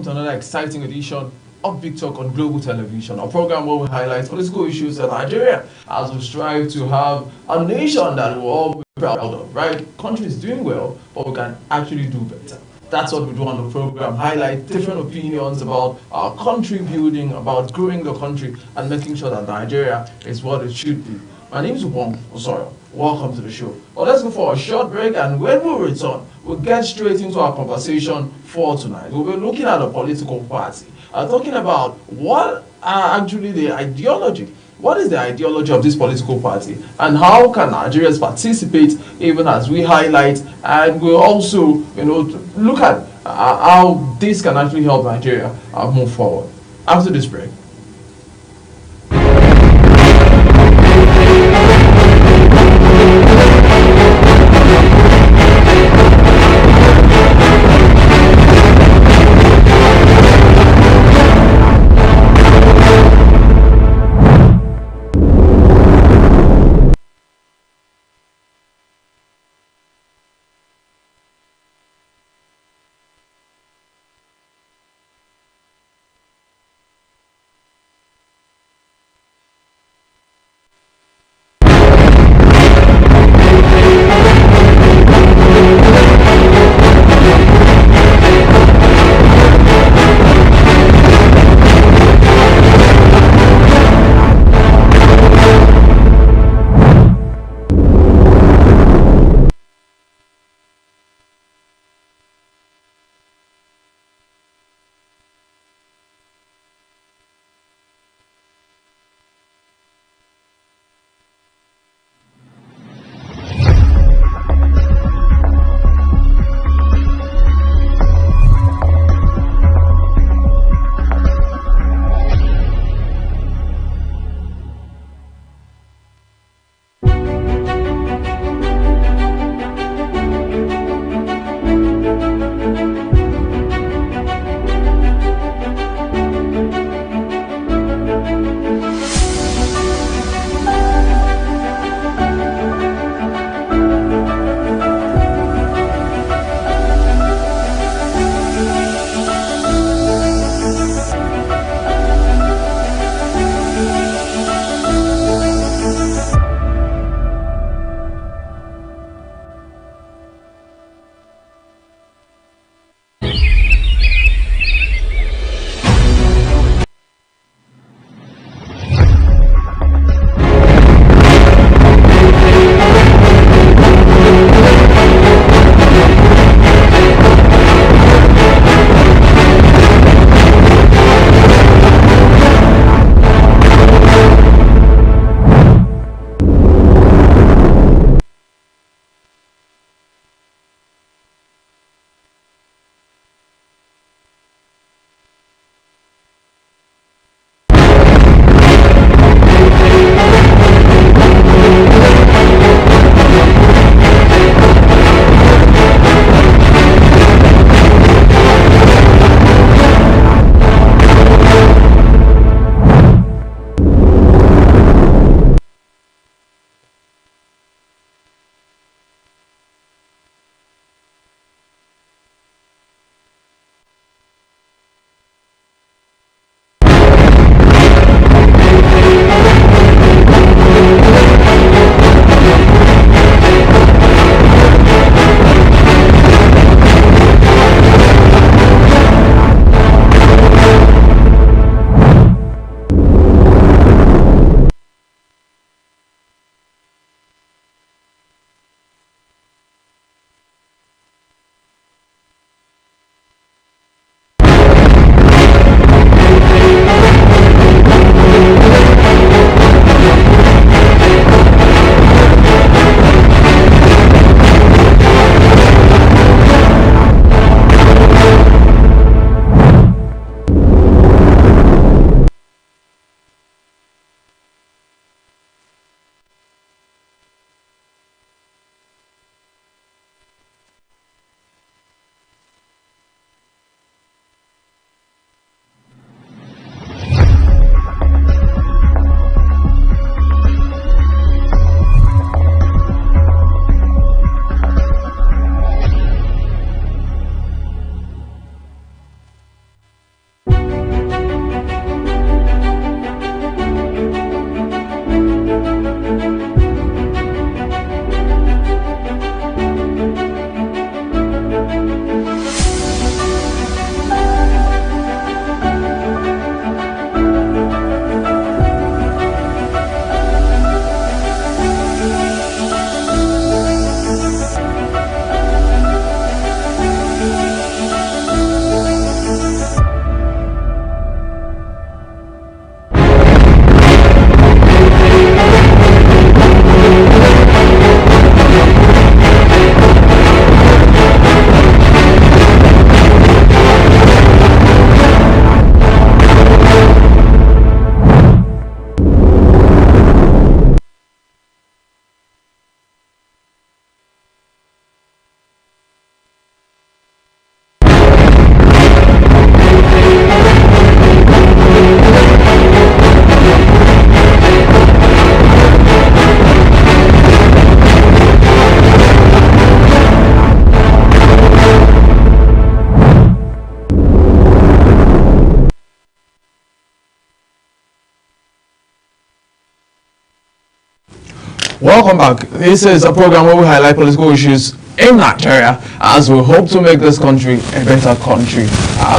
welcome to another exciting edition of Big Talk on Global Television, a program where we highlight political issues in Nigeria as we strive to have a nation that we'll all be proud of, right? Country is doing well, but we can actually do better. That's what we do on the program, highlight different opinions about our country building, about growing the country, and making sure that Nigeria is what it should be. My name is Wong Osorio. Welcome to the show. Well, let's go for a short break, and when we return, we'll get straight into our conversation for tonight. We'll be looking at a political party, talking about what are actually the ideology. What is the ideology of this political party, and how can Nigerians participate, even as we highlight, and we'll also, look at how this can actually help Nigeria move forward. After this break. Welcome back. This is a program where we highlight political issues in Nigeria as we hope to make this country a better country.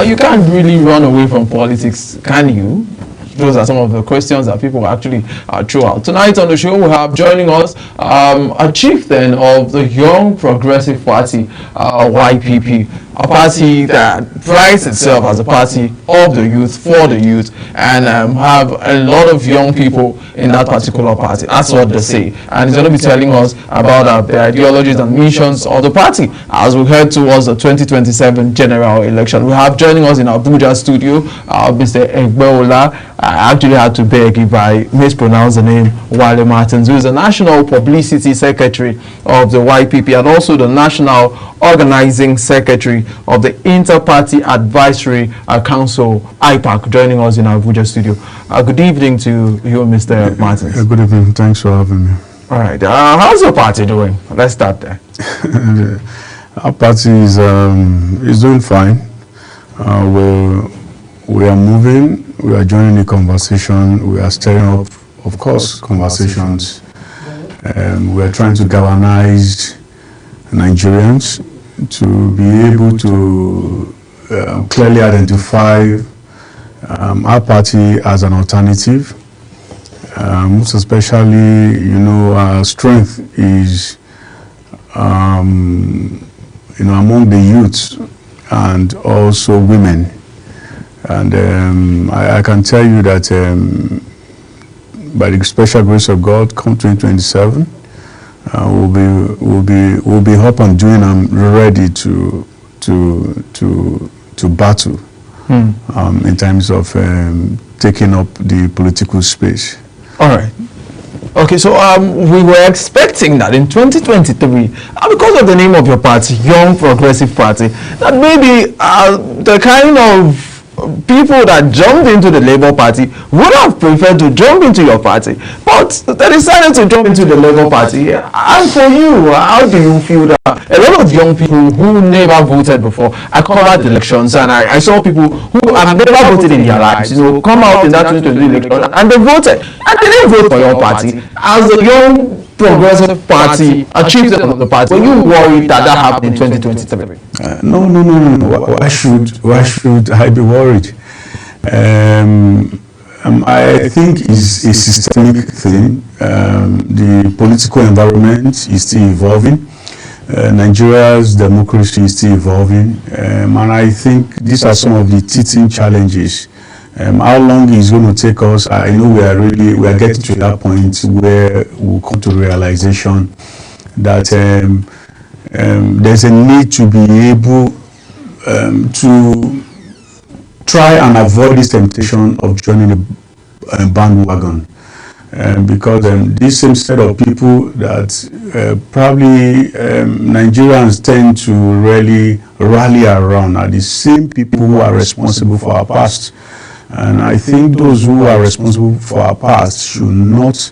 You can't really run away from politics, can you? Those are some of the questions that people actually throw out. Tonight on the show, we have joining us a chieftain of the Young Progressive Party, YPP, a party that prides itself as a party of the youth, for the youth, and have a lot of young people in that particular party. That's what they say. And he's going to be telling us about the ideologies and missions of the party as we head towards the 2027 general election. We have joining us in our Abuja studio, Mr. Egbeola. I actually had to beg if I mispronounce the name, Wale Martins, who is the National Publicity Secretary of the YPP and also the National Organizing Secretary of the Inter-Party Advisory Council, IPAC, joining us in our Abuja studio. Good evening to you, Mr. Martins. Good evening. Thanks for having me. All right. How's your party doing? Let's start there. Our party is doing fine. We are moving. We are joining the conversation. We are stirring up, of course, conversations. We are trying to galvanize Nigerians to be able to clearly identify our party as an alternative. Most especially, our strength is, among the youth and also women. And I can tell you that by the special grace of God, come 2027, we'll be up and doing and ready to battle in terms of taking up the political space. All right. Okay, so we were expecting that in 2023, because of the name of your party, Young Progressive Party, that maybe the kind of people that jumped into the Labour Party would have preferred to jump into your party, but they decided to jump into the Labour Party. And for you, how do you feel that a lot of young people who never voted before, I covered elections and I saw people who have never voted in their lives, come out in that 2023 election and they voted, and they didn't vote for your party. As a Young Progressive Party, a chieftain of the party, were you worried that happened in 2023? No. Why should I be worried? I think it's a systemic thing. The political environment is still evolving. Nigeria's democracy is still evolving. And I think these are some of the teething challenges. How long it's going to take us, I know we are getting to that point where we'll come to realization that there's a need to be able to try and avoid this temptation of joining a bandwagon. Because this same set of people that probably Nigerians tend to really rally around are the same people who are responsible for our past. And I think those who are responsible for our past should not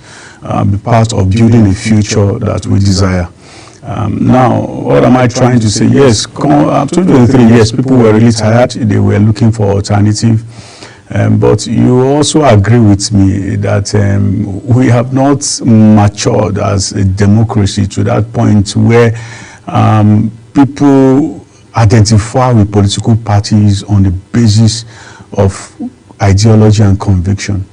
be part of building a future that we desire. Now, what am I trying to say? Yes, 2023, yes, people were really tired. They were looking for alternative. But you also agree with me that we have not matured as a democracy to that point where people identify with political parties on the basis of ideology and conviction.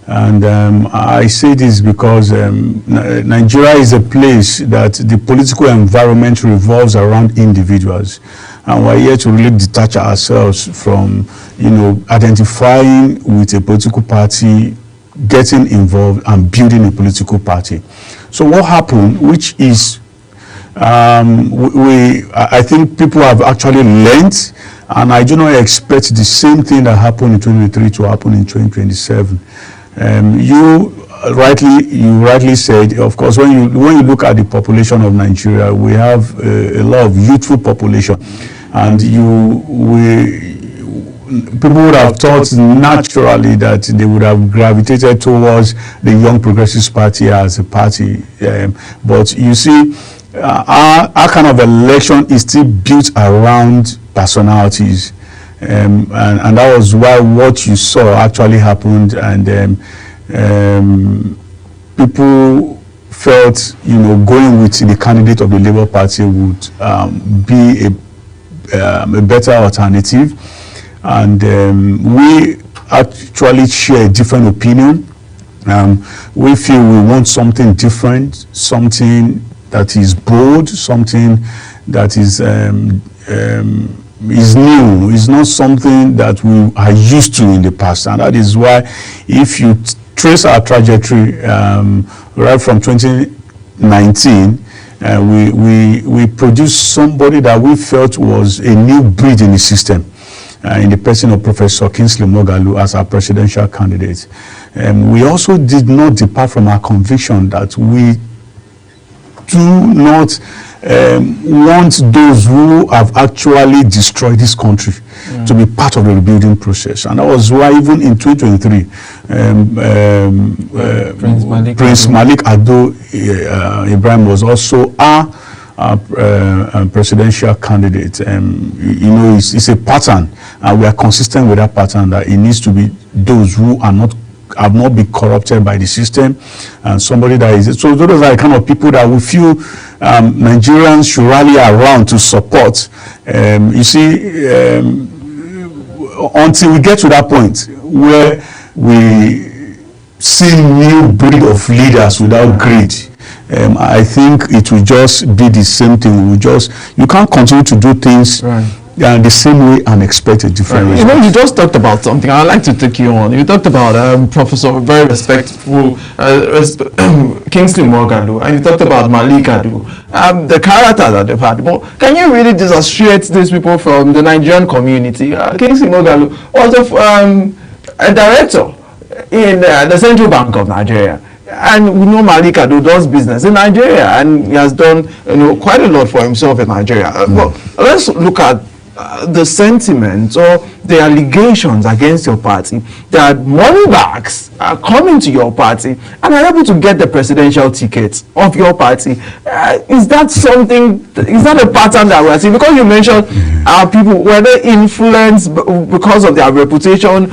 And I say this because Nigeria is a place that the political environment revolves around individuals. And we're here to really detach ourselves from, identifying with a political party, getting involved and building a political party. So what happened, which is, I think people have actually learned, and I do not expect the same thing that happened in 2023 to happen in 2027. You rightly said, of course, when you look at the population of Nigeria, we have a lot of youthful population, and people would have thought naturally that they would have gravitated towards the Young Progressive Party as a party. But you see, our kind of election is still built around personalities. And that was why what you saw actually happened, and people felt, going with the candidate of the Labour Party would be a better alternative, and we actually share a different opinion. We feel we want something different, something that is bold, something that is new. It's not something that we are used to in the past, and that is why, if you trace our trajectory right from 2019, we produced somebody that we felt was a new breed in the system, in the person of Professor Kingsley Moghalu as our presidential candidate. We also did not depart from our conviction that we do not want those who have actually destroyed this country to be part of the rebuilding process. And that was why, even in 2023, Prince Malik Ado Ibrahim was also our presidential candidate. It's a pattern, and we are consistent with that pattern, that it needs to be those who have not been corrupted by the system, and somebody that is. So those are the kind of people that we feel Nigerians should rally around to support. You see, until we get to that point where we see new breed of leaders without greed, I think it will just be the same thing. You can't continue to do things the same way and expect a different result. You just talked about something I'd like to take you on. You talked about Professor, very respectful Kingsley Moghalu, and you talked about Malik Ado, the character that they've had. But can you really disassociate these people from the Nigerian community? Kingsley Moghalu was a director in the Central Bank of Nigeria. And we know Malik Ado does business in Nigeria, and he has done quite a lot for himself in Nigeria. Well, let's look at the sentiment or the allegations against your party that money bags are coming to your party and are able to get the presidential ticket of your party. Is that a pattern that we're seeing? Because you mentioned people, were they influenced because of their reputation?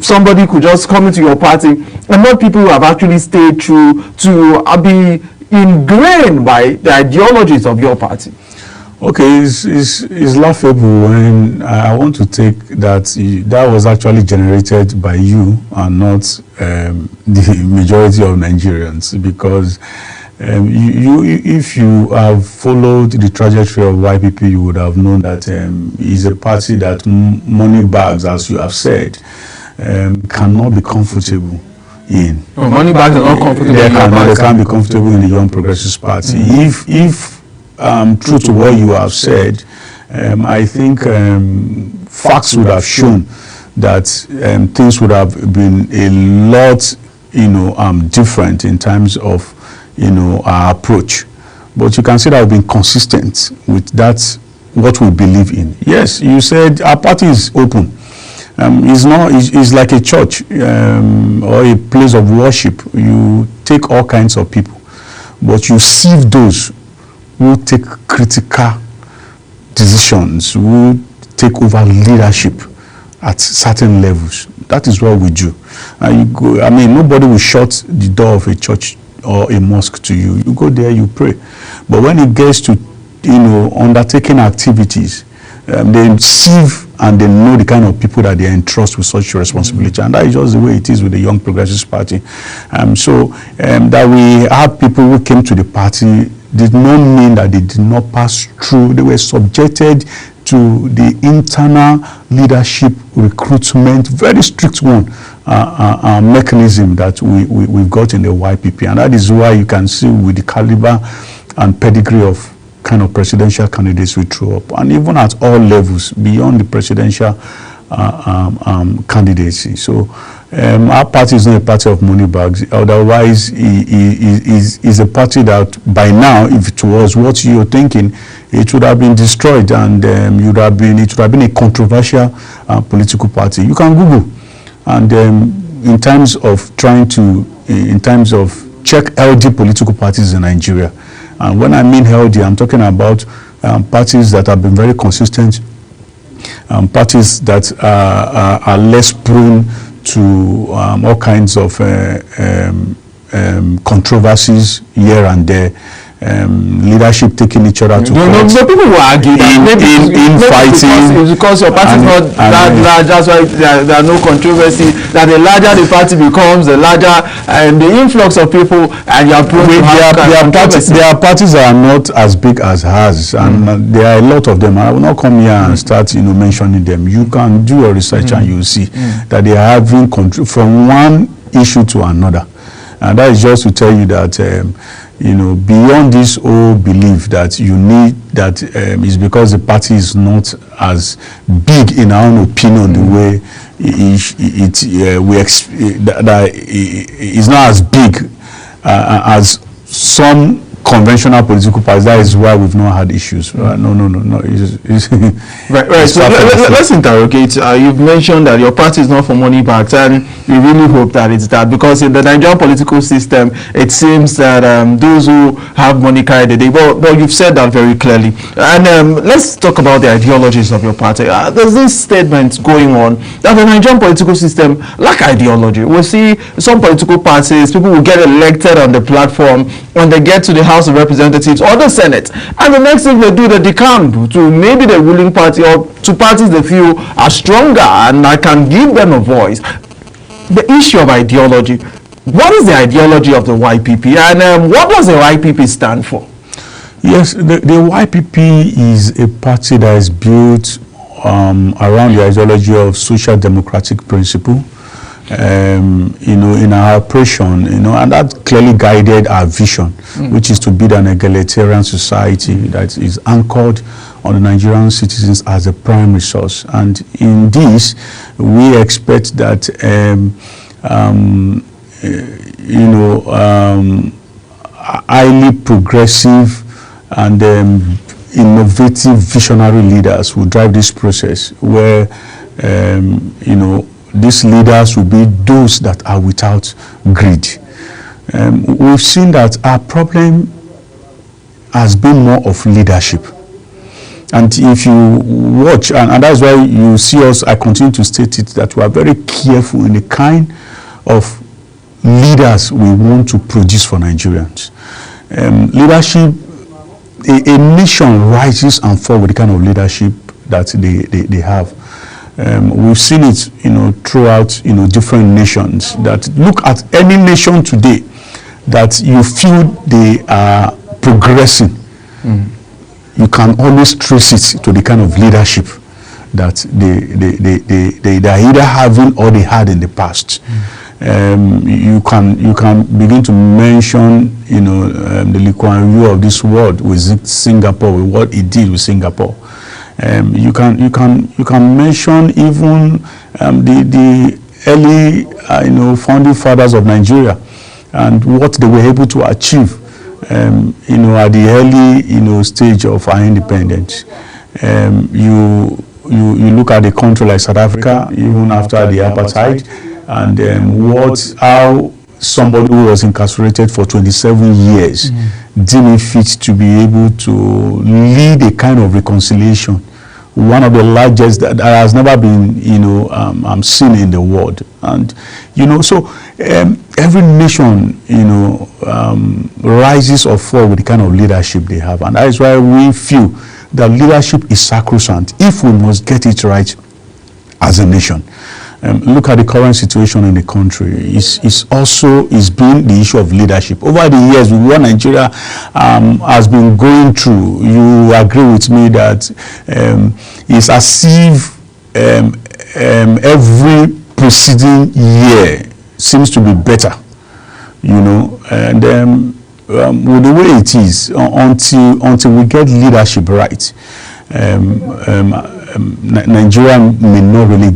Somebody could just come into your party, and not people who have actually stayed true to be ingrained by the ideologies of your party. Okay, it's laughable when I want to take that was actually generated by you and not the majority of Nigerians, because if you have followed the trajectory of YPP, you would have known that it's a party that money bags, as you have said, cannot be comfortable in. Money bags are not comfortable. They can't be comfortable in the Young Progressives Party. If true to what you have said, I think facts would have shown that things would have been a lot, different in terms of, our approach. But you can see that we've been consistent with that, what we believe in. Yes, you said our party is open. It's like a church or a place of worship. You take all kinds of people, but you sieve those who take critical decisions, who take over leadership at certain levels. That is what we do. Nobody will shut the door of a church or a mosque to you. You go there, you pray. But when it gets to, undertaking activities, they sieve and they know the kind of people that they entrust with such responsibility. And that is just the way it is with the Young Progressives Party. That we have people who came to the party did not mean that they did not pass through. They were subjected to the internal leadership recruitment, very strict one, mechanism that we've got in the YPP. And that is why you can see with the caliber and pedigree of kind of presidential candidates we throw up, and even at all levels beyond the presidential candidacy. So our party is not a party of money bags. Otherwise, is a party that by now, if it was what you're thinking, it would have been destroyed, and it would have been a controversial political party. You can Google, and in terms of check LD political parties in Nigeria. And when I mean healthy, I'm talking about parties that have been very consistent, parties that are less prone to all kinds of controversies here and there, leadership taking each other to court. No, people will argue that in fighting. Because your party is not that large, that's why there are no controversy. That the larger the party becomes, the larger the influx of people, and you are prone to have controversy. There are parties that are not as big as hers, and there are a lot of them. I will not come here and start mentioning them. You can do your research and you will see that they are having control from one issue to another. And that is just to tell you that beyond this whole belief that you need that is because the party is not as big in our own opinion the way it's not as big as some conventional political parties. That is why we've not had issues. No. Right. So let's interrogate. You've mentioned that your party is not for money bags, and we really hope that it's that, because in the Nigerian political system, it seems that those who have money carry the day. But you've said that very clearly. And let's talk about the ideologies of your party. There's this statement going on that the Nigerian political system lack ideology. We see some political parties, people will get elected on the platform, when they get to the House of Representatives or the Senate, and the next thing they do, they decamp to maybe the ruling party or to parties they feel are stronger and I can give them a voice. The issue of ideology. What is the ideology of the YPP, and what does the YPP stand for? Yes, the YPP is a party that is built around the ideology of social democratic principle. In our operation, and that clearly guided our vision, which is to build an egalitarian society that is anchored on the Nigerian citizens as a prime resource. And in this, we expect that, highly progressive and innovative visionary leaders will drive this process where, these leaders will be those that are without greed. We've seen that our problem has been more of leadership. And if you watch, and that's why you see us, I continue to state it, that we are very careful in the kind of leaders we want to produce for Nigerians. Leadership, a nation rises and falls with the kind of leadership that they have. We've seen it, throughout, different nations. That look at any nation today that you feel they are progressing. You can always trace it to the kind of leadership that they are either having or they had in the past. You can begin to mention, the Lee Kuan Yew of this world with Singapore, with what he did with Singapore. You can mention even the early founding fathers of Nigeria and what they were able to achieve at the early stage of our independence. You look at a country like South Africa, even after the apartheid, and how somebody who was incarcerated for 27 years deemed it fit to be able to lead a kind of reconciliation, one of the largest that has never been seen in the world. And so every nation rises or falls with the kind of leadership they have, and that is why we feel that leadership is sacrosanct if we must get it right as a nation. Look at the current situation in the country. It's been the issue of leadership. Over the years, with what Nigeria has been going through, you agree with me that it's as if every preceding year seems to be better, and with the way it is, until we get leadership right, Nigeria may not really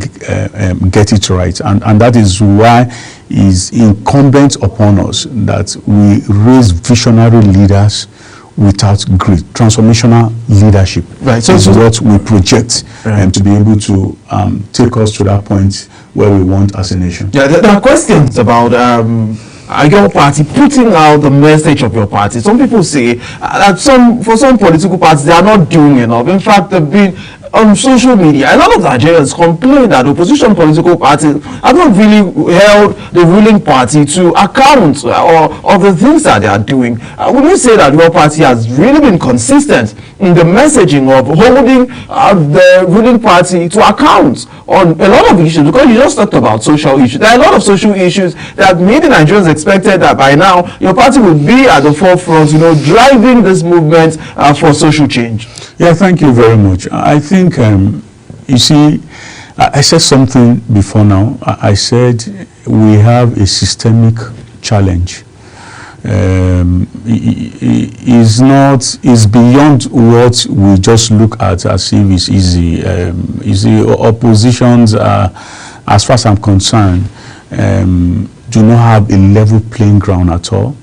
get it right, and that is why it's incumbent upon us that we raise visionary leaders without greed. Transformational leadership, right? So this is what we project to be able to take us to that point where we want as a nation. Yeah, there are questions about your party putting out the message of your party. Some people say that for some political parties they are not doing enough. In fact, they've been on social media, a lot of Nigerians complain that opposition political parties have not really held the ruling party to account or the things that they are doing. Would you say that your party has really been consistent in the messaging of holding the ruling party to account on a lot of issues? Because you just talked about social issues. There are a lot of social issues that maybe Nigerians expected that by now your party would be at the forefront, driving this movement for social change. Yeah, thank you very much. I think, you see, I said something before now. I said we have a systemic challenge. Is beyond what we just look at as if it's easy. You see, oppositions, as far as I'm concerned, do not have a level playing ground at all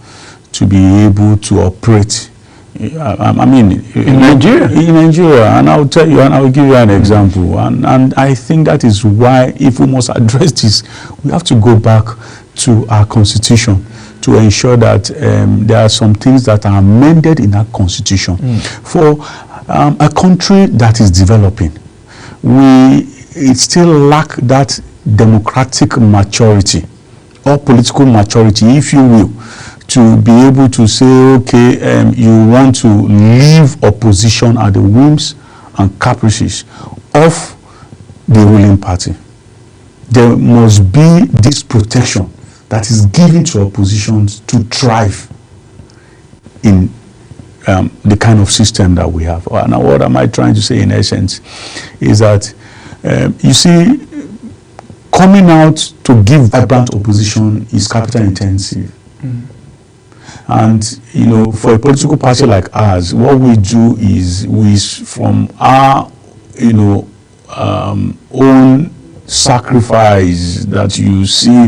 to be able to operate. I mean, in Nigeria, and I'll tell you, and I'll give you an example, and I think that is why, if we must address this, we have to go back to our constitution to ensure that there are some things that are amended in our constitution. For a country that is developing, it still lack that democratic maturity or political maturity, if you will, to be able to say, okay, you want to leave opposition at the whims and caprices of the ruling party. There must be this protection that is given to oppositions to thrive in the kind of system that we have. Now, what am I trying to say in essence is that, you see, coming out to give vibrant opposition is capital intensive. And, for a political party like ours, what we do is from our, own sacrifice that you see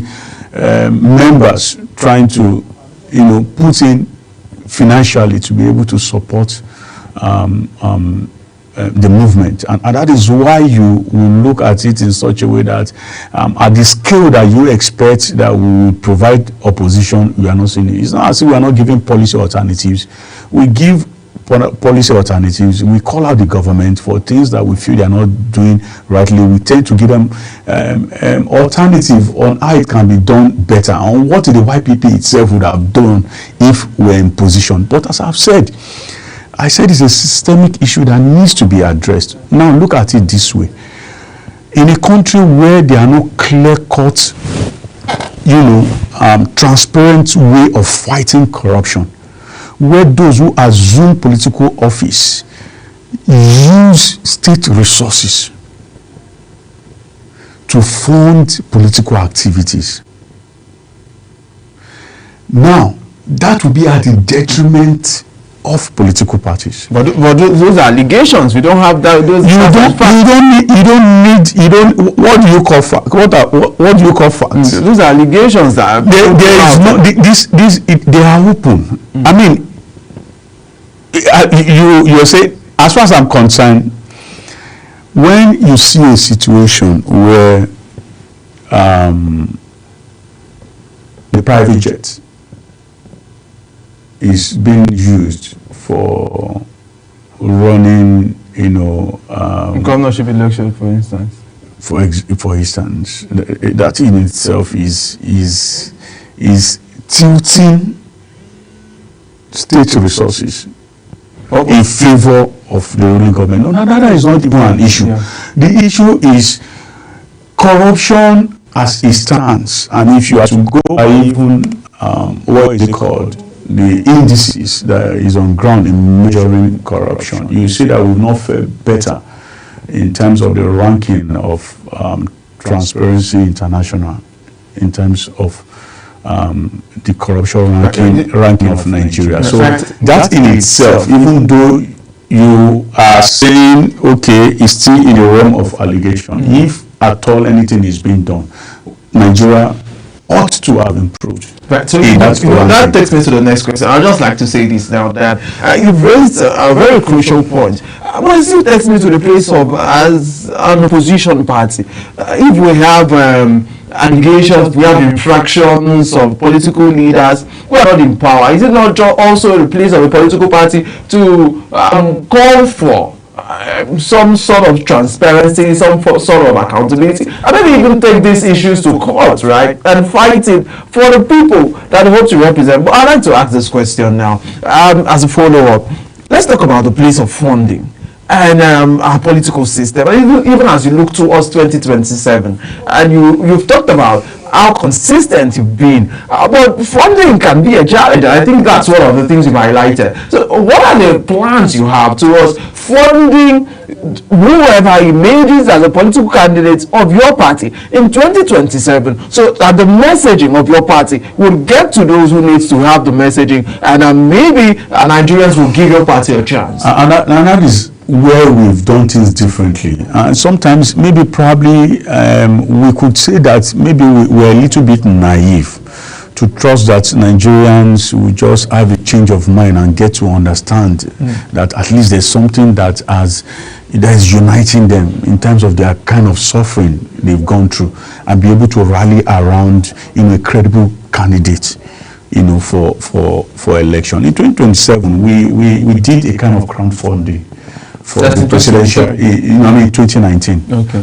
members trying to, put in financially to be able to support the movement, and that is why you will look at it in such a way that at the scale that you expect that we will provide opposition, we are not seeing it. It's not as if we are not giving policy alternatives. We give policy alternatives. We call out the government for things that we feel they are not doing rightly. We tend to give them alternative on how it can be done better, on what the YPP itself would have done if we're in position. But as I've said, it's a systemic issue that needs to be addressed. Now, look at it this way. In a country where there are no clear-cut, transparent way of fighting corruption, where those who assume political office use state resources to fund political activities. Now, that will be at the detriment of political parties. But those are allegations. We don't have that. What do you call facts? What do you call facts? Those are allegations that they are open. I mean, you say, as far as I'm concerned, when you see a situation where the private jet is being used for running, governorship election, for instance. For instance, that in itself is tilting state resources in favor of the ruling government. No, that is not even an issue. Yeah. The issue is corruption as it stands, and if you are to go by even what is it called, the indices that is on ground in measuring corruption, you see that we've not fared better in terms of the ranking of Transparency International, in terms of the corruption ranking of Nigeria. So that in itself, even though you are saying, okay, it's still in the realm of allegation, if at all anything is being done, Nigeria ought to have improved. Right, so that takes me to the next question. I'd just like to say this now, that you've raised a very crucial point. But it still takes me to the place of, as an opposition party, if we have allegations, we have infractions of political leaders who are not in power, is it not also the place of a political party to call for some sort of transparency, some sort of accountability, and maybe even take these issues to court, right, and fight it for the people that they hope to represent. But I'd like to ask this question now, as a follow-up. Let's talk about the place of funding and our political system, and even as you look towards 2027, and you've talked about how consistent you've been, but funding can be a challenge, and I think that's one of the things you've highlighted. So what are the plans you have towards funding whoever emerges as a political candidate of your party in 2027, so that the messaging of your party will get to those who need to have the messaging, and maybe Nigerians will give your party a chance? And that is where we've done things differently. Sometimes, maybe probably, we could say that maybe we're a little bit naive to trust that Nigerians will just have a change of mind and get to understand that at least there's something that is uniting them in terms of their kind of suffering they've gone through, and be able to rally around a credible candidate for election. In 2027, we did a kind of crowdfunding for the presidential, 2019,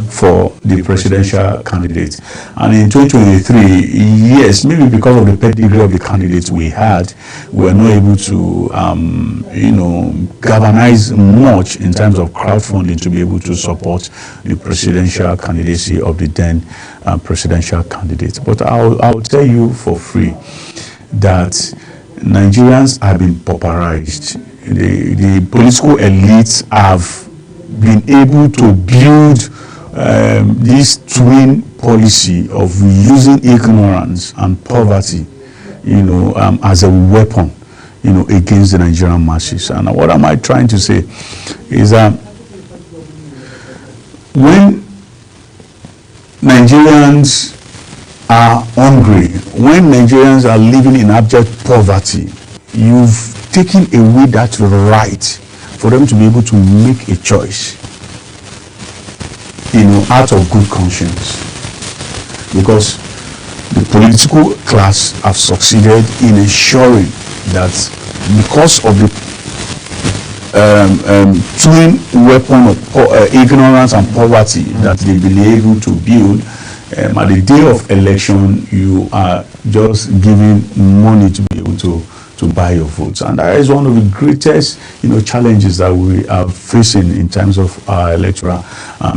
for the presidential candidates. And in 2023, yes, maybe because of the pedigree of the candidates we had, we were not able to, galvanize much in terms of crowdfunding to be able to support the presidential candidacy of the then presidential candidates. But I'll tell you for free that Nigerians have been pauperized. The political elites have been able to build this twin policy of using ignorance and poverty, as a weapon, against the Nigerian masses. And what am I trying to say is that when Nigerians are hungry, when Nigerians are living in abject poverty, you've taking away that right for them to be able to make a choice, out of good conscience. Because the political class have succeeded in ensuring that because of the twin weapon of ignorance and poverty that they've been able to build, at the day of election, you are just giving money to be able to buy your votes. And that is one of the greatest challenges that we are facing in terms of our electoral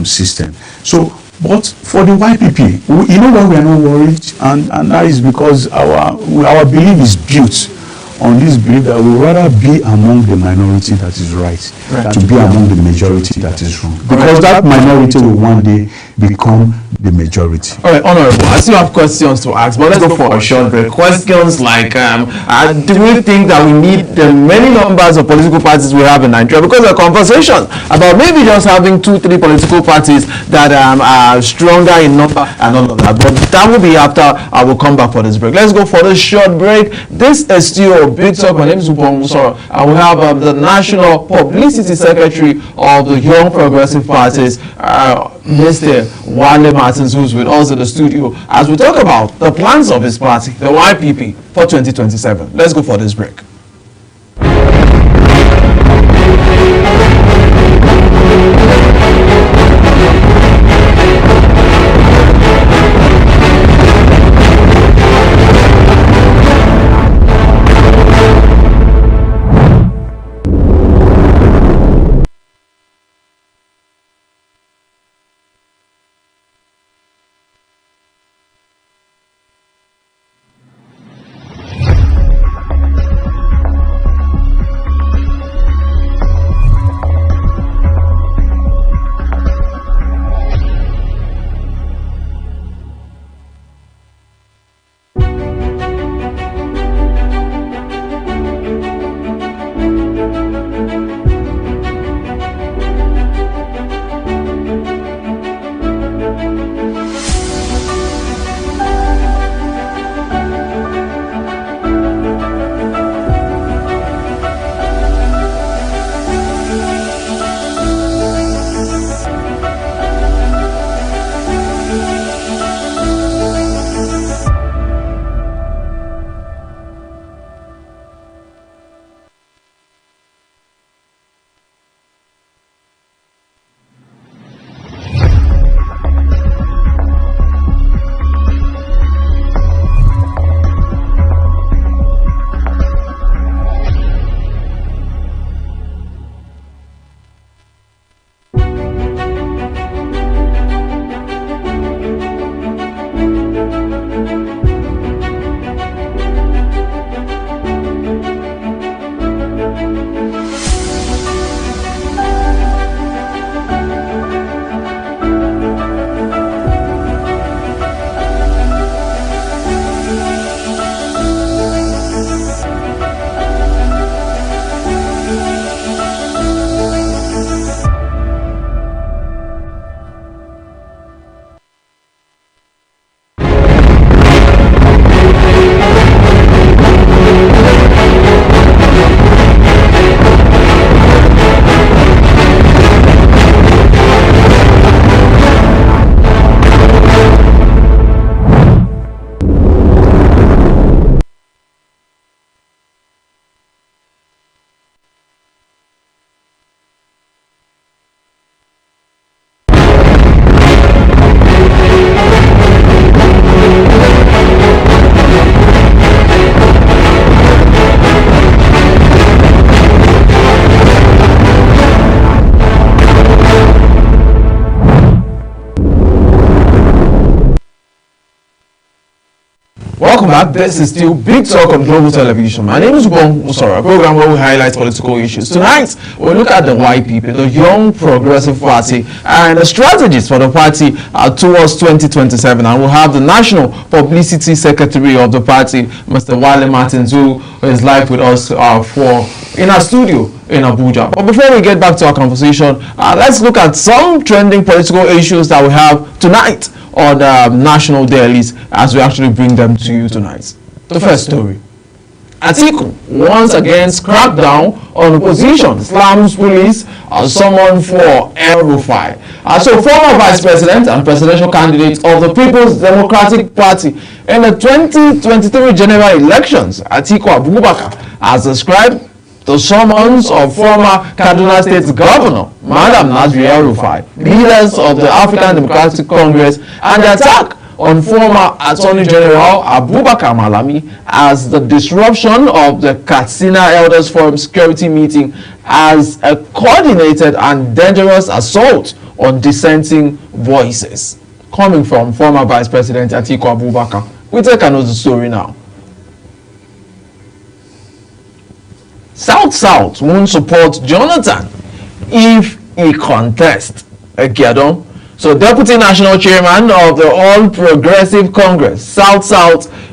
system. So, but for the YPP, why we are not worried, and that is because our belief is built on this belief that we rather be among the minority that is right than to be among the majority that is wrong. Because that minority will one day become the majority. All right, Honorable, I still have questions to ask, but let's go for a short break. Questions like, do we think that we need the many numbers of political parties we have in Nigeria? Because there are conversations about maybe just having 2-3 political parties that are stronger in number and all of that. But that will be after I will come back for this break. Let's go for this short break. This is still Big Talk. My name is Upon Musoro, and we have the National Publicity Secretary of the Young Progressive Parties, Mr. Wale Martins, who's with us in the studio as we talk about the plans of his party, the YPP, for 2027. Let's go for this break. Welcome back. This is still Big Talk on Global Television. My name is Ubong Usora, a program where we highlight political issues. Tonight, we'll look at the YPP, the Young Progressive Party, and the strategies for the party towards 2027. And we'll have the National Publicity Secretary of the party, Mr. Wale Martins, who is live with us in our studio in Abuja. But before we get back to our conversation, let's look at some trending political issues that we have tonight on national dailies as we actually bring them to you tonight. The first story. Atiku once again cracked down on opposition, slams police summoned for El-Rufai. So former Vice President and presidential candidate of the People's Democratic Party in the 2023 general elections, Atiku Abubakar, has described the summons of former Kaduna State Governor, Madam Nazir El-Rufai, leaders of the African Democratic Congress, and the attack on former Attorney General Abubakar Malami as the disruption of the Katsina Elders Forum security meeting as a coordinated and dangerous assault on dissenting voices. Coming from former Vice President Atiku Abubakar. We take another story now. South won't support Jonathan if he contests Egeadon. So Deputy National Chairman of the All Progressive Congress, South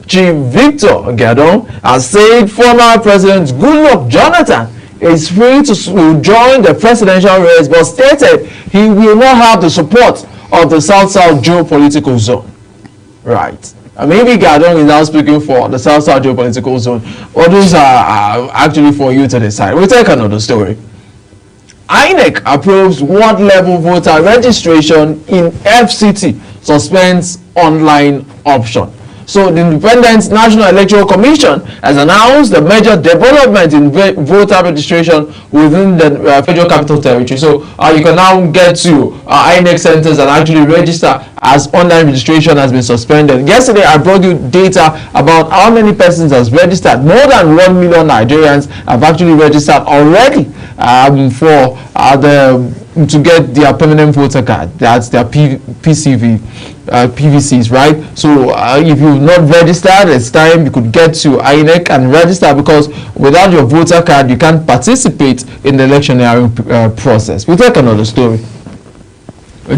Chief Victor Egeadon, has said former President Goodluck Jonathan is free to join the presidential race, but stated he will not have the support of the South geopolitical zone. Right. Maybe Gadon is now speaking for the South geopolitical zone. All those are actually for you to decide. We'll take another story. INEC approves ward level voter registration in FCT, suspends online option. So the Independent National Electoral Commission has announced the major development in voter registration within the Federal Capital Territory. So you can now get to INEC centers and actually register as online registration has been suspended. Yesterday, I brought you data about how many persons has registered. More than 1 million Nigerians have actually registered already to get their permanent voter card. That's their PVCs, right? So if you've not registered, it's time you could get to INEC and register, because without your voter card, you can't participate in the electioneering process. We'll take another story.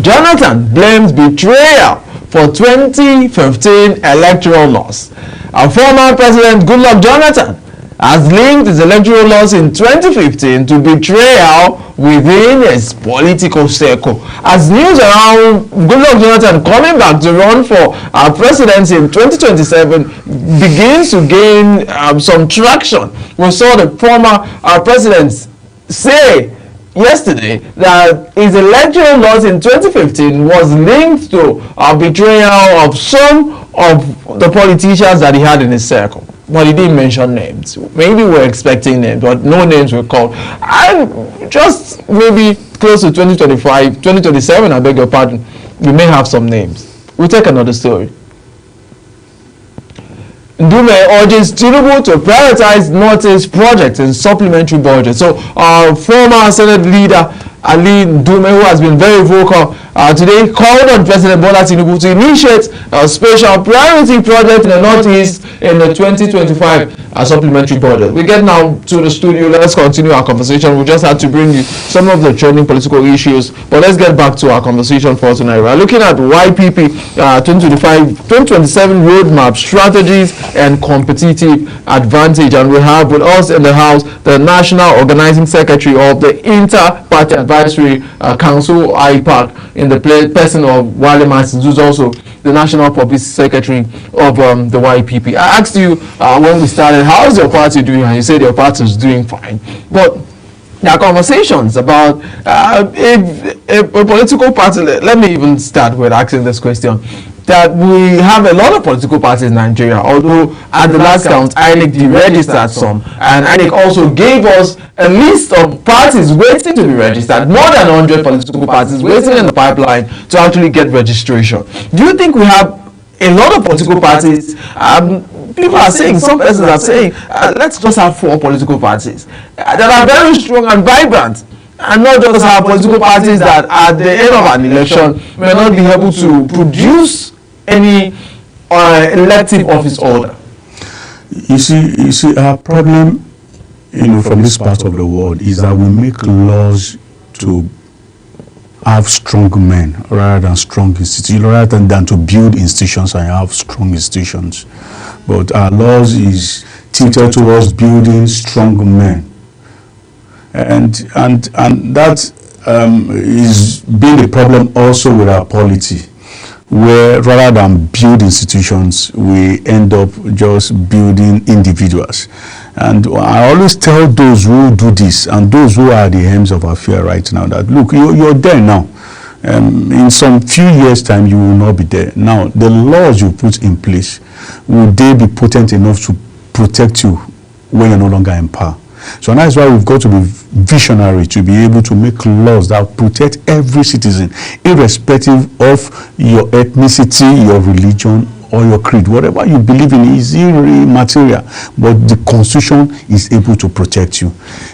Jonathan blames betrayal for 2015 electoral loss. Our former President Goodluck Jonathan has linked his electoral loss in 2015 to betrayal within his political circle. As news around Goodluck Jonathan coming back to run for presidency in 2027 begins to gain some traction, we saw the former president say yesterday that his electoral loss in 2015 was linked to betrayal of some of the politicians that he had in his circle. But he didn't mention names. Maybe we're expecting names, but no names were called. And just maybe close to 2025, 2027, I beg your pardon, you may have some names. We'll take another story. Ndume urges Tinubu to prioritize Northeast projects in supplementary budget. So our former Senate leader Ali Ndume, who has been very vocal today, called on President Bola Tinubu to initiate a special priority project in the Northeast in the 2025 supplementary budget. We get now to the studio. Let's continue our conversation. We just had to bring you some of the trending political issues, but let's get back to our conversation for tonight. We're looking at YPP 2027 roadmap, strategies and competitive advantage, and we have with us in the house the National Organizing Secretary of the Inter-Party Advisory Council, IPAC, in the person of Wale Martins, who's also the National Publicity Secretary of the YPP. I asked you when we started, how's your party doing? And you said your party is doing fine. But there are conversations about a political party. Let me even start with asking this question. That we have a lot of political parties in Nigeria, although at the last count, INEC deregistered some. And INEC also gave us a list of parties waiting to be registered, more than 100 political parties waiting in the pipeline to actually get registration. Do you think we have a lot of political parties? People are saying, some persons are saying, let's just have 4 political parties that are very strong and vibrant, and not just have political parties that at the end of an election may not be able to produce any elective office holder? You see, our problem, from this part of the world is that we make laws to have strong men rather than strong institutions, rather than to build institutions and have strong institutions. But our laws is tilted towards building strong men, and that is being the problem also with our polity, where rather than build institutions, we end up just building individuals. And I always tell those who do this and those who are the helms of affair right now that, look, you're there now. In some few years' time, you will not be there. Now, the laws you put in place, will they be potent enough to protect you when you're no longer in power? So that's why we've got to be visionary to be able to make laws that protect every citizen, irrespective of your ethnicity, your religion, or your creed. Whatever you believe in is immaterial, but the Constitution is able to protect you.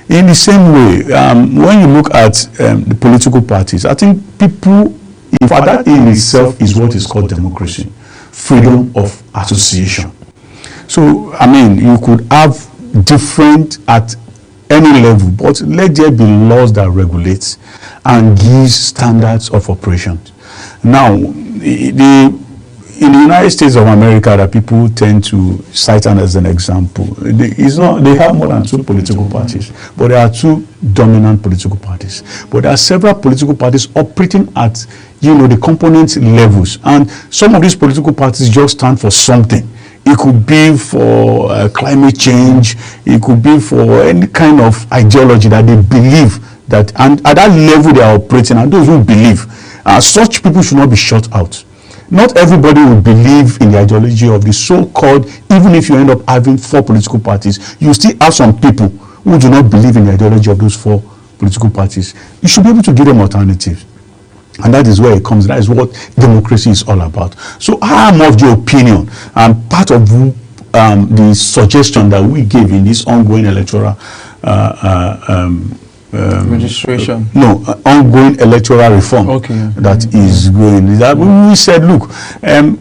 In the same way, when you look at the political parties, I think people, in fact, that in itself is what is called democracy, freedom of association. So, I mean, you could have different at any level, but let there be laws that regulate and give standards of operation. Now, in the United States of America, that people tend to cite as an example, they have more than 2 political parties, but there are 2 dominant political parties. But there are several political parties operating at, the component levels, and some of these political parties just stand for something. It could be for climate change. It could be for any kind of ideology that they believe that, and at that level they are operating, and those who believe, such people should not be shut out. Not everybody will believe in the ideology of the so-called, even if you end up having 4 political parties, you still have some people who do not believe in the ideology of those 4 political parties. You should be able to give them alternatives. And that is where it comes. That is what democracy is all about. So I am of the opinion, and part of the suggestion that we gave in this ongoing electoral registration. Ongoing electoral reform that is going. Is that we said, look,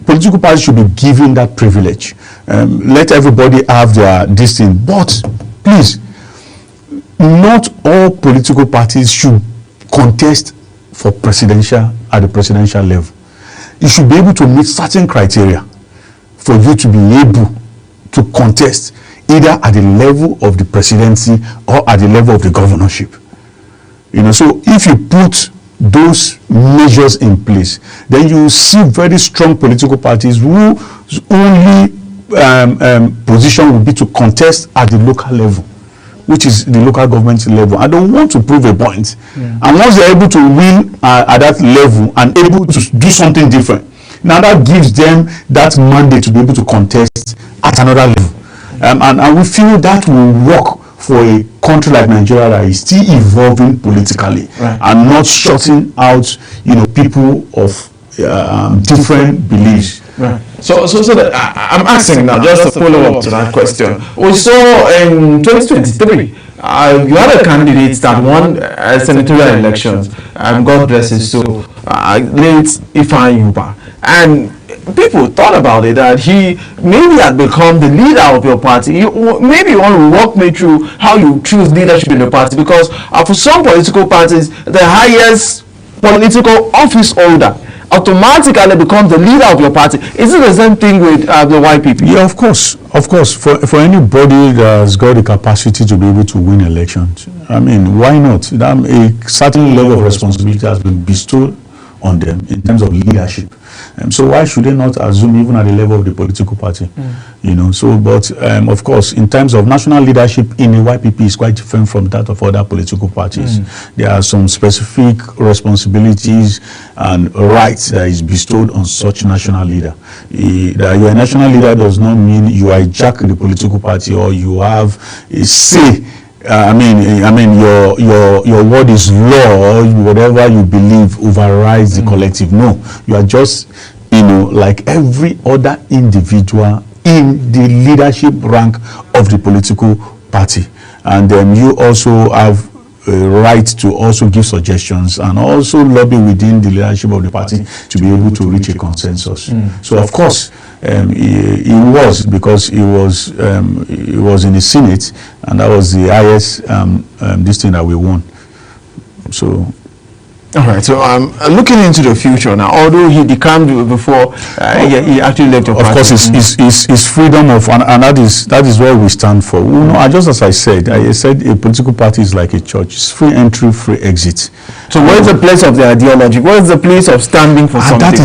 political parties should be given that privilege. Let everybody have their this thing. But please, not all political parties should contest for presidential at the presidential level. You should be able to meet certain criteria for you to be able to contest either at the level of the presidency or at the level of the governorship. So if you put those measures in place, then you see very strong political parties whose only position will be to contest at the local level, which is the local government level. I don't want to prove a point. And once they're able to win at that level and able to do something different, now that gives them that mandate to be able to contest at another level. And we feel that will work for a country like Nigeria that is still evolving politically and not shutting out, people of different beliefs. So that I'm asking now, just to follow up to that question. We saw in 2023, you had a candidate that won senatorial elections, God bless his soul, late Ifeanyi Ubah. And people thought about it, that he maybe had become the leader of your party. Maybe you want to walk me through how you choose leadership in the party, because for some political parties, the highest political office holder automatically becomes the leader of your party. Is it the same thing with the YPP? Yeah, of course. For anybody that's got the capacity to be able to win elections, I mean, why not? A certain level of responsibility has been bestowed on them in terms of leadership. So why should they not assume even at the level of the political party? But of course, in terms of national leadership in the YPP is quite different from that of other political parties. There are some specific responsibilities and rights that is bestowed on such national leader. That you are a national leader does not mean you hijack the political party or you have a say. I mean, your word is law, or whatever you believe overrides the collective. No, you are just, like every other individual in the leadership rank of the political party. And then you also have a right to also give suggestions and also lobby within the leadership of the party to be able to reach a consensus. So, of course, He was, because he was in the Senate, and that was the highest this thing that we won. So. All right, so looking into the future now, although he decamped before he actually left your party. Of course, it's freedom of, and that is what we stand for. You know, just as I said a political party is like a church. It's free entry, free exit. So where is the place of the ideology? Where is the place of standing for something? That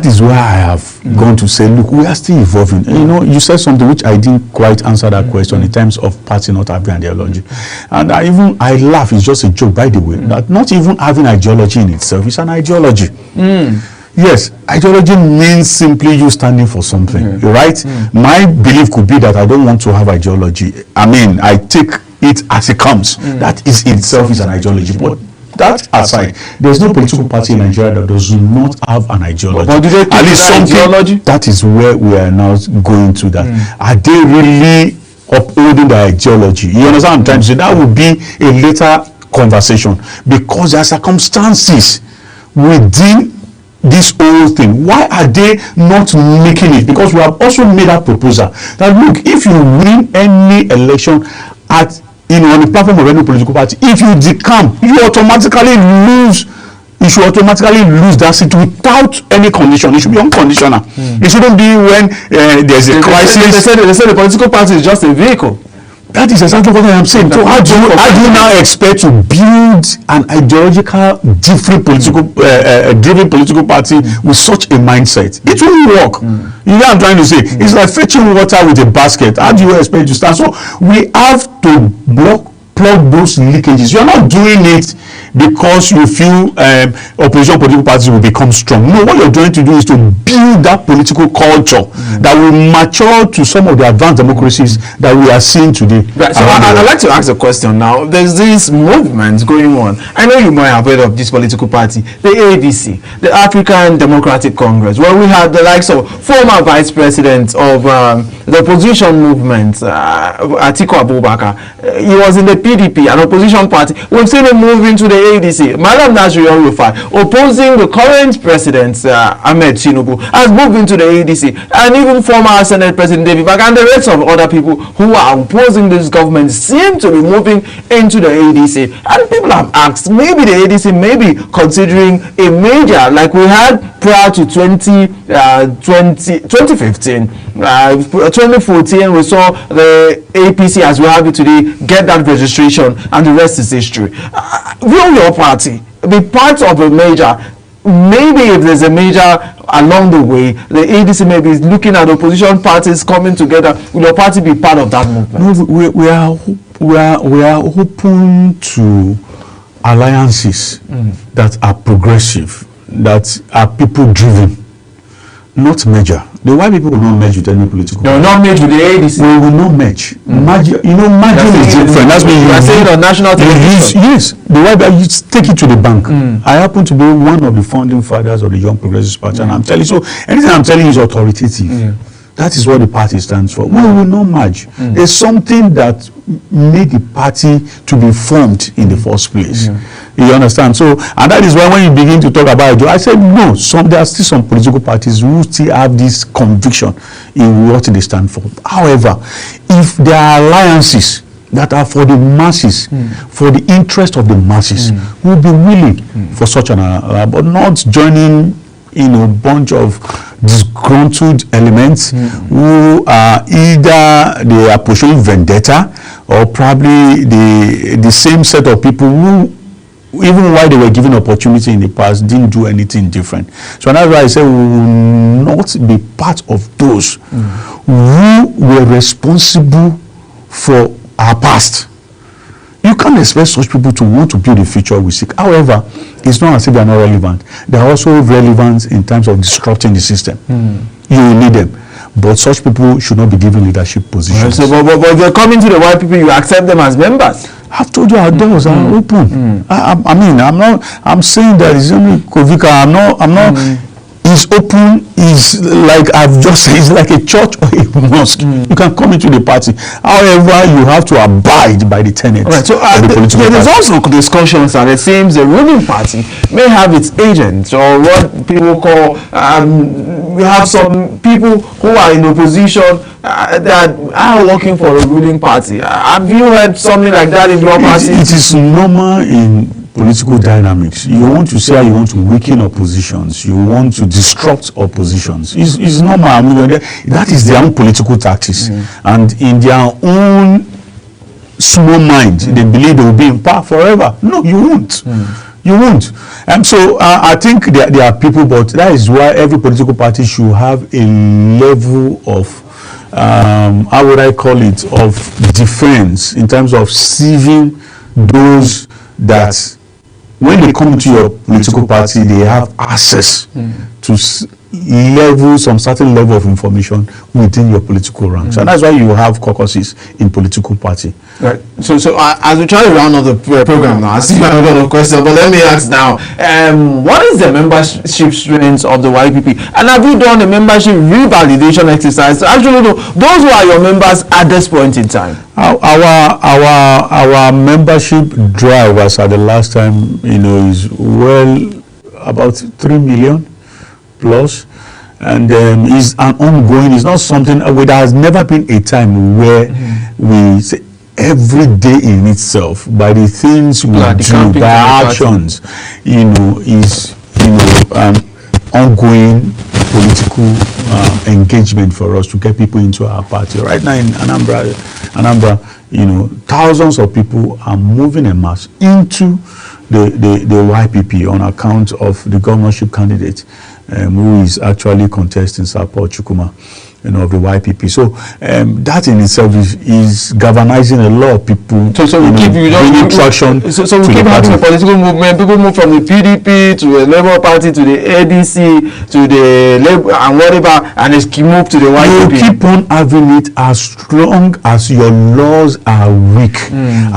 is where I have gone to say, look, we are still evolving. You know, you said something which I didn't quite answer that question in terms of party not having ideology. And I laugh, it's just a joke, by the way, that not even having ideology in itself is an ideology. Yes, ideology means simply you standing for something, right? My belief could be that I don't want to have ideology. I mean, I take it as it comes. That is itself is an ideology. But that aside, there's no political party in Nigeria that does not have an ideology. But do they take that ideology? That is where we are now going to that. Are they really upholding the ideology? You understand what I'm trying to say? That would be a later conversation, because there are circumstances within this whole thing. Why are they not making it? Because we have also made a proposal that, look, if you win any election at on the platform of any political party, if you decamp, you should automatically lose that seat without any condition. It should be unconditional. It shouldn't be when there's a crisis. They say the political party is just a vehicle. That is exactly what I am saying. So how do you now expect to build an ideological different political driven political party with such a mindset? It won't work. You know what I'm trying to say? It's like fetching water with a basket. How do you expect to stand? So we have to plug those leakages. You're not doing it because you feel opposition political parties will become strong. No, what you're trying to do is to build that political culture that will mature to some of the advanced democracies that we are seeing today. Right. So I'd like to ask a question now. There's this movement going on. I know you might have heard of this political party, the ADC, the African Democratic Congress, where we had the likes of former vice president of the opposition movement, Atiku Abubakar. He was in the PDP, an opposition party. We've seen him move into the ADC. Malam Nasir El-Rufai, opposing the current president, Ahmed Tinubu, has moved into the ADC. And even former Senate President David Mark and the rest of other people who are opposing this government seem to be moving into the ADC. And people have asked, maybe the ADC may be considering a major, like we had prior to 2015. 2014, we saw the APC, as we have it today, get that registration, and the rest is history. Will your party be part of a major? Maybe if there's a major along the way, the ADC may be looking at opposition parties coming together. Will your party be part of that movement? No, we are open to alliances that are progressive, that are people driven, not merger. The white people will not merge with any political party. No, not merge with the ADC. We will not merge. Merging is different. That's when you are saying on national television. Yes, the white people, you take it to the bank. I happen to be one of the founding fathers of the Young Progressive Party, and I'm telling you, so anything I'm telling you is authoritative. That is what the party stands for. We will not merge. There's something that made the party to be formed in the first place. You understand? So, and that is why when you begin to talk about it, I said no. There are still some political parties who still have this conviction in what they stand for. However, if there are alliances that are for the masses, for the interest of the masses, we'll be willing for such an alliance, but not joining a bunch of disgruntled elements who are either they are pursuing vendetta, or probably the same set of people who, even while they were given opportunity in the past, didn't do anything different. So that's why I say we will not be part of those who were responsible for our past. You can't expect such people to want to build a future we seek. However, it's not as if they are not relevant. They are also relevant in terms of disrupting the system. You will need them. But such people should not be given leadership positions. So, but if you're coming to the white people, you accept them as members. I've told you our doors are open. I mean, I'm saying that it's only Kovika. I'm not is open, is like I've just said, it's like a church or a mosque. You can come into the party. However, you have to abide by the tenets. Right. So there's also discussions that it seems the ruling party may have its agents, or what people call we have some people who are in opposition that are working for a ruling party. Have you heard something like that in your party? It is normal in political dynamics. You want to say you want to weaken oppositions, you want to disrupt oppositions. It's normal. I mean, that is their own political tactics, and in their own small mind, they believe they will be in power forever. No, you won't. You won't. And so I think there are people, but that is why every political party should have a level of how would I call it, of defense in terms of sieving those that when they come to your political party, they have access to some certain level of information within your political ranks. And that's why you have caucuses in political party. Right. So as we try to round up the program now, I see I have a lot of questions, but let me ask now, what is the membership strength of the YPP? And have you done a membership revalidation exercise to actually know those who are your members at this point in time? Our membership drive as at the last time, is well about 3 million plus, and is an ongoing. It's not something. There has never been a time where we say every day in itself by the things we do, by actions, is ongoing political engagement for us to get people into our party. Right now in Anambra, thousands of people are moving en masse into the YPP on account of the governorship candidate who is actually contesting support Chukwuma, of the YPP. So that in itself is galvanizing a lot of people. So we keep bringing traction. So we keep having a political movement. People move from the PDP to the Labour Party to the ADC to the Labour and whatever, and it's move to the YPP. You keep on having it as long as your laws are weak,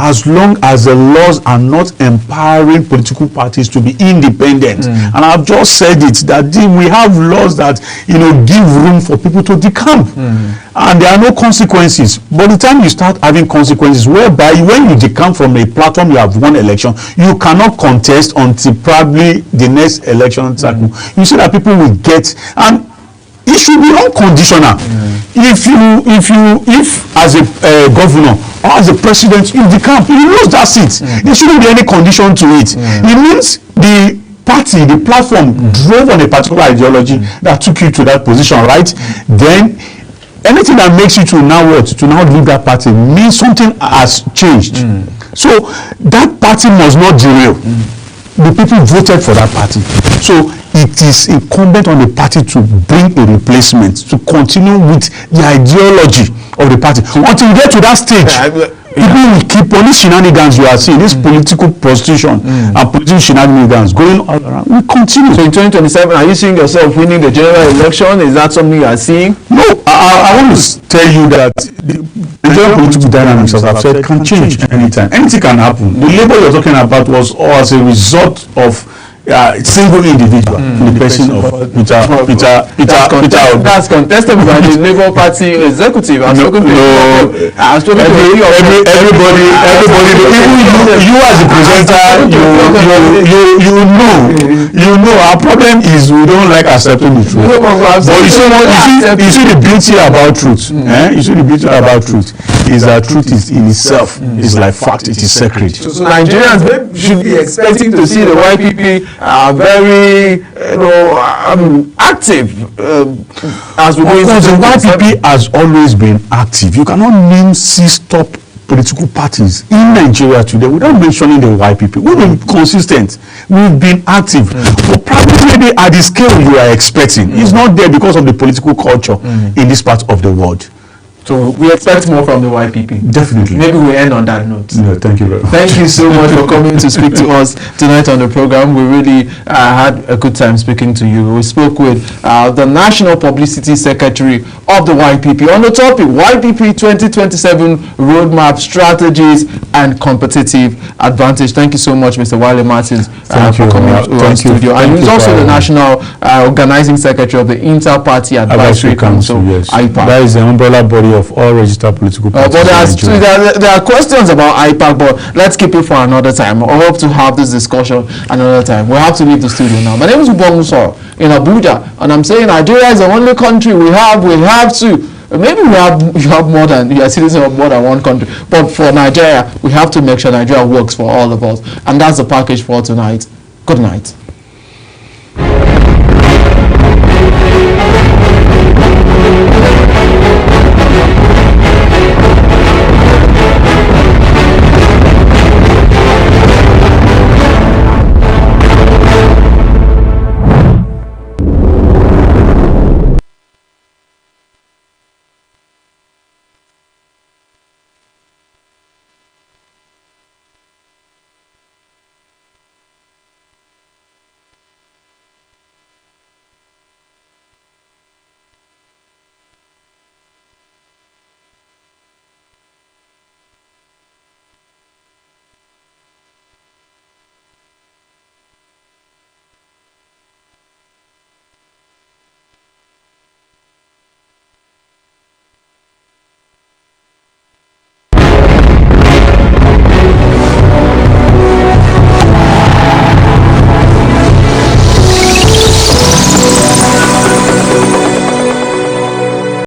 as long as the laws are not empowering political parties to be independent. And I've just said it that we have laws that give room for people to decamp, and there are no consequences. But the time you start having consequences, whereby when you decamp from a platform, you have won election, you cannot contest until probably the next election cycle. You see that people will get, and it should be unconditional. If as a governor or as a president you decamp, you lose that seat. There shouldn't be any condition to it. It means the party, the platform drove on a particular ideology that took you to that position, right? Then anything that makes you to now leave that party means something has changed. So that party must not derail. The people voted for that party. So it is incumbent on the party to bring a replacement, to continue with the ideology of the party. Until we get to that stage, people will keep on these shenanigans you are seeing, this political prostitution and political shenanigans going all around. We continue. So in 2027, are you seeing yourself winning the general election? Is that something you are seeing? No, I want to tell you that the general political dynamics, as I've said, can change anytime. Anything can happen. The labor you're talking about was all as a result of single individual in the person of Peter. That's contested by the Labour Party executive. Everybody, even you as a presenter, you know our problem is we don't like accepting the truth. But you see the beauty about truth. You see the beauty about truth is that truth is in itself is like fact. It is sacred. So Nigerians should be expecting to see the YPP very active as we go into the YPP has always been active. You cannot name 6 top political parties in Nigeria today without mentioning the YPP. We've been consistent. We've been active. But probably maybe at the scale you are expecting, it's not there because of the political culture in this part of the world. So we expect more from the YPP. Definitely. Maybe we end on that note. No, thank you very much. Thank you so much for coming to speak to us tonight on the program. We really had a good time speaking to you. We spoke with the National Publicity Secretary of the YPP on the topic YPP 2027 Roadmap Strategies and Competitive Advantage. Thank you so much, Mr. Wale Martins, for coming to our studio. And he's also the National Organizing Secretary of the Inter-Party Advisory Council, yes. IPAC. That is the umbrella body of all registered political parties. But there are questions about IPAC, but let's keep it for another time. I hope to have this discussion another time. We have to leave the studio now. My name is Ubonguso in Abuja, and I'm saying Nigeria is the only country we have to. Maybe you have more than, you are citizens of more than one country, but for Nigeria, we have to make sure Nigeria works for all of us, and that's the package for tonight. Good night.